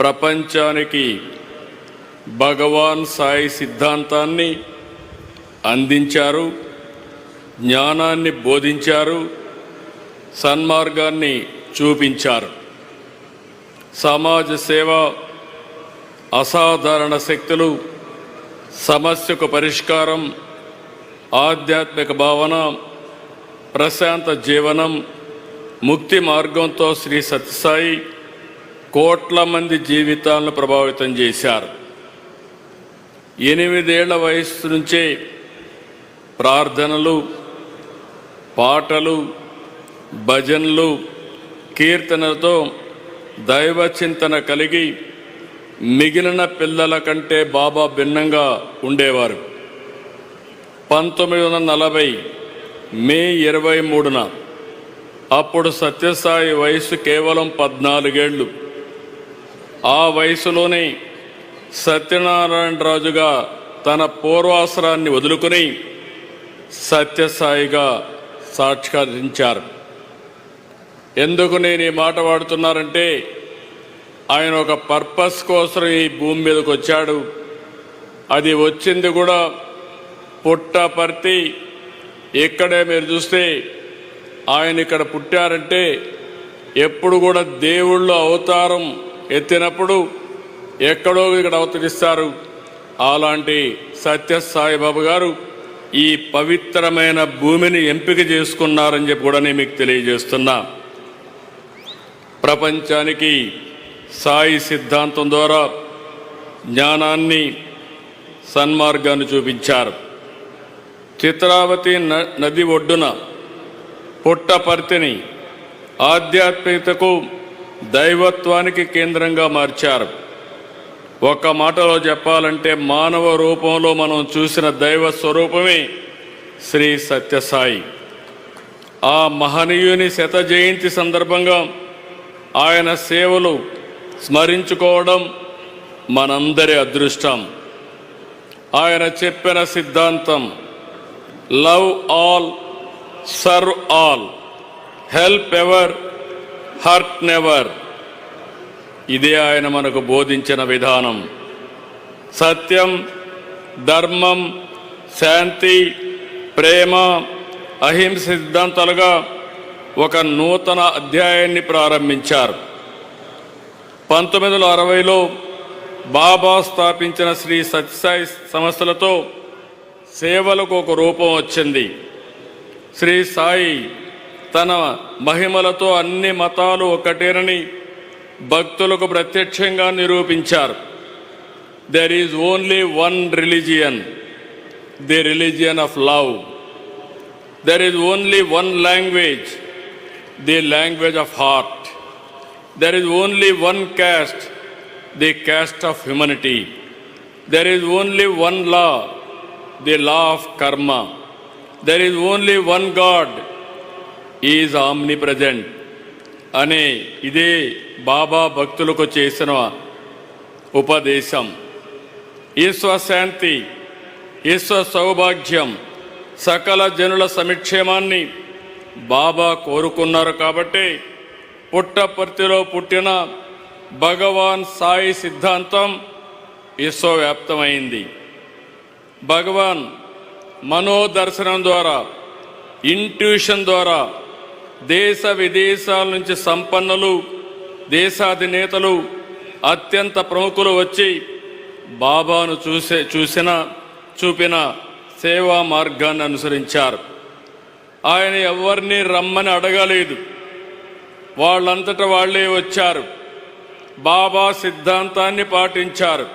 ప్రపంచానికి భగవాన్ సాయి సిద్ధాంతాన్ని అందించారు, జ్ఞానాన్ని బోధించారు, సన్మార్గాన్ని చూపించారు. సమాజ సేవ, అసాధారణ శక్తులు, సమస్యకు పరిష్కారం, ఆధ్యాత్మిక భావన, ప్రశాంత జీవనం, ముక్తి మార్గంతో శ్రీ సత్యసాయి కోట్ల మంది జీవితాలను ప్రభావితం చేశారు. 8 ఏళ్ల వయస్సు నుంచే ప్రార్థనలు, పాటలు, భజనలు, కీర్తనలతో దైవ చింతన కలిగి మిగిలిన పిల్లల కంటే బాబా భిన్నంగా ఉండేవారు. 1940 మే 23న అప్పుడు సత్యసాయి వయసు కేవలం 14 ఏళ్ళు. ఆ వయసులోనే సత్యనారాయణరాజుగా తన పూర్వాశ్రాన్ని వదులుకొని సత్యసాయిగా సాక్షాత్కరించారు. ఎందుకు నేను ఈ మాట వాడుతున్నారంటే, ఆయన ఒక పర్పస్ కోసం ఈ భూమి మీదకి వచ్చాడు. అది వచ్చింది కూడా పుట్టపర్తి. ఇక్కడే మీరు చూస్తే ఆయన ఇక్కడ పుట్టారంటే ఎప్పుడు కూడా దేవుళ్ళు అవతారం ఎత్తినప్పుడు ఎక్కడో ఇక్కడ అవతరిస్తారు. అలాంటి సత్యసాయిబాబా గారు ఈ పవిత్రమైన భూమిని ఎంపిక చేసుకున్నారని చెప్పి కూడా నేను మీకు తెలియజేస్తున్నా. ప్రపంచానికి సాయి సిద్ధాంతం ద్వారా జ్ఞానాన్ని, సన్మార్గాన్ని చూపించారు. చిత్రావతి నది ఒడ్డున పుట్టపర్తిని ఆధ్యాత్మికతకు, దైవత్వానికి కేంద్రంగా మార్చారు. ఒక మాటలో చెప్పాలంటే మానవ రూపంలో మనం చూసిన దైవ స్వరూపమే శ్రీ సత్యసాయి. ఆ మహనీయుని 100వ జయంతి సందర్భంగా ఆయన సేవలు స్మరించుకోవడం మనందరి అదృష్టం. ఆయన చెప్పిన సిద్ధాంతం love all, serve all, help ever, hurt never. ఇదే ఆయన మనకు బోధించిన విధానం. సత్యం, ధర్మం, శాంతి, ప్రేమ, అహింస సిద్ధాంతాలుగా ఒక నూతన అధ్యాయాన్ని ప్రారంభించారు. 1960లో బాబా స్థాపించిన శ్రీ సత్యసాయి సంస్థలతో సేవలకు ఒక రూపం వచ్చింది. శ్రీ సాయి తన మహిమలతో అన్ని మతాలు ఒకటేనని భక్తులకు ప్రత్యక్షంగా నిరూపించారు. There is only one religion, the religion of love. There is only one language, the language of heart. There is only one caste, the caste of humanity. There is only one law, the law of karma. There is only one God, He is omnipresent. అనే ఇదే బాబా భక్తులకు చేసిన ఉపదేశం. ఈశ్వశాంతి, ఈశ్వర సౌభాగ్యం, సకల జనుల సమిక్షేమాన్ని బాబా కోరుకున్నారు. కాబట్టి పుట్టపర్తిలో పుట్టిన భగవాన్ సాయి సిద్ధాంతం విశ్వవ్యాప్తమైంది. భగవాన్ మనోదర్శనం ద్వారా, ఇంట్యూషన్ ద్వారా దేశ విదేశాల నుంచి సంపన్నులు, దేశాధినేతలు, అత్యంత ప్రముఖులు వచ్చి బాబాను చూపిన సేవా మార్గాన్ని అనుసరించారు. ఆయన ఎవరిని రమ్మని అడగలేదు, వాళ్ళంతట వాళ్లే వచ్చారు. బాబా సిద్ధాంతాన్ని పాటించారు.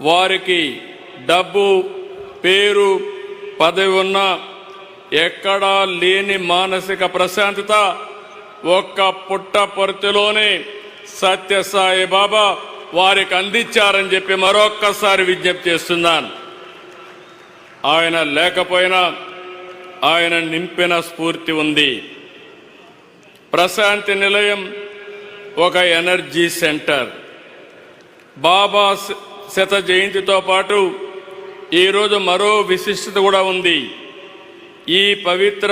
వారికి డబ్బు, పేరు, పదవి ఉన్నా ఎక్కడా లేని మానసిక ప్రశాంతత ఒక్క పుట్టపర్తిలోనే సత్యసాయి బాబా వారికి అందించారని చెప్పి మరొక్కసారి విజ్ఞప్తి చేస్తున్నాను. ఆయన లేకపోయినా ఆయన నింపిన స్ఫూర్తి ఉంది. ప్రశాంతి నిలయం ఒక ఎనర్జీ సెంటర్. బాబా 100వ జయంతితో పాటు ఈరోజు మరో విశిష్టత కూడా ఉంది. ఈ పవిత్ర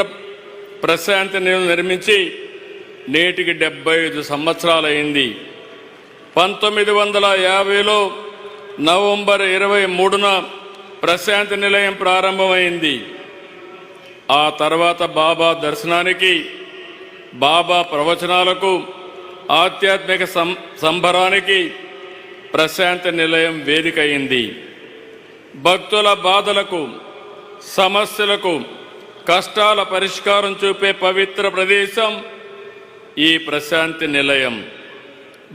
ప్రశాంతి నిలయం నిర్మించి నేటికి 75 సంవత్సరాలైంది. 1950లో నవంబర్ 23న ప్రశాంతి నిలయం ప్రారంభమైంది. ఆ తర్వాత బాబా దర్శనానికి, బాబా ప్రవచనాలకు, ఆధ్యాత్మిక సంబరానికి ప్రశాంతి నిలయం వేదిక అయింది. భక్తుల బాధలకు, సమస్యలకు, కష్టాల పరిష్కారం చూపే పవిత్ర ప్రదేశం ఈ ప్రశాంతి నిలయం.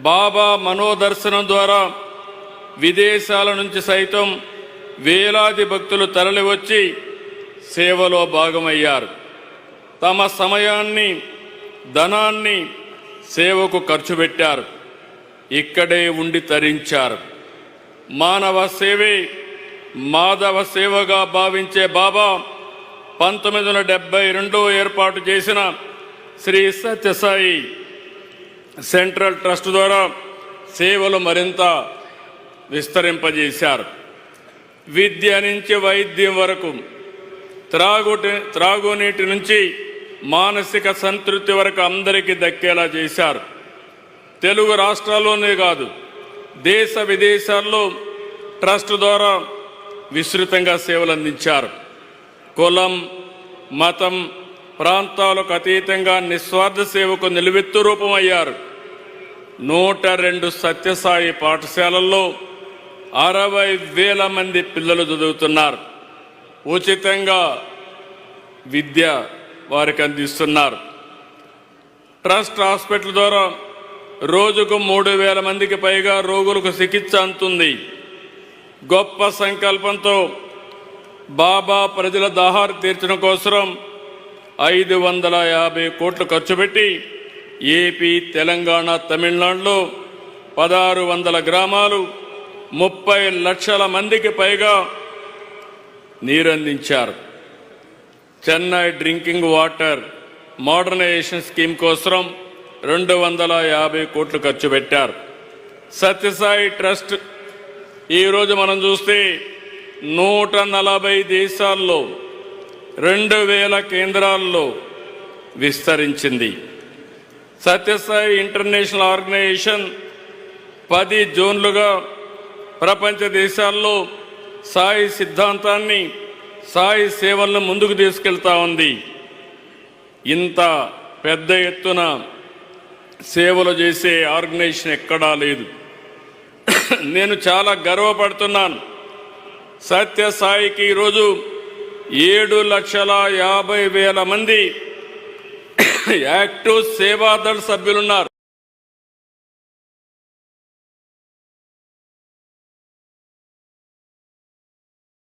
బాబా మనోదర్శనం ద్వారా విదేశాల నుంచి సైతం వేలాది భక్తులు తరలివచ్చి సేవలో భాగమయ్యారు. తమ సమయాన్ని, ధనాన్ని సేవకు ఖర్చు పెట్టారు. ఇక్కడే ఉండి తరించారు. మానవ సేవే మాధవ సేవగా భావించే బాబా 1972 ఏర్పాటు చేసిన శ్రీ సత్యసాయి సెంట్రల్ ట్రస్ట్ ద్వారా సేవలు మరింత విస్తరింపజేశారు. విద్య నుంచి వైద్యం వరకు, త్రాగునీటి నుంచి మానసిక సంతృప్తి వరకు అందరికీ దక్కేలా చేశారు. తెలుగు రాష్ట్రాల్లోనే కాదు, దేశ విదేశాల్లో ట్రస్ట్ ద్వారా విస్తృతంగా సేవలు అందించారు. కులం, మతం, ప్రాంతాలకు అతీతంగా నిస్వార్థ సేవకు నిలువెత్తు రూపమయ్యారు. 102 సత్యసాయి పాఠశాలల్లో 60,000 మంది పిల్లలు చదువుతున్నారు. ఉచితంగా విద్య వారికి అందిస్తున్నారు. ట్రస్ట్ హాస్పిటల్ ద్వారా రోజుకు 3,000 మందికి పైగా రోగులకు చికిత్స అందుతుంది. గొప్ప సంకల్పంతో బాబా ప్రజల దాహాలు తీర్చడం కోసం 550 కోట్లు ఖర్చు పెట్టి ఏపీ, తెలంగాణ, తమిళనాడులో 1600 గ్రామాలు, 30 లక్షల మందికి పైగా నీరందించారు. Chennai drinking water modernization scheme కోసం 250 కోట్లు ఖర్చు పెట్టారు. సత్యసాయి ట్రస్ట్ ఈరోజు మనం చూస్తే 140 దేశాల్లో 2000 కేంద్రాల్లో విస్తరించింది. సత్యసాయి ఇంటర్నేషనల్ ఆర్గనైజేషన్ 10 జోన్లుగా ప్రపంచ దేశాల్లో సాయి సిద్ధాంతాన్ని, సాయి సేవలను ముందుకు తీసుకెళ్తా ఉంది. ఇంత పెద్ద ఎత్తున సేవలు చేసే ఆర్గనైజేషన్ ఎక్కడా లేదు. నేను చాలా గర్వపడుతున్నాను. సత్యసాయికి ఈరోజు 7,50,000 మంది యాక్టివ్ సేవాదళ సభ్యులున్నారు.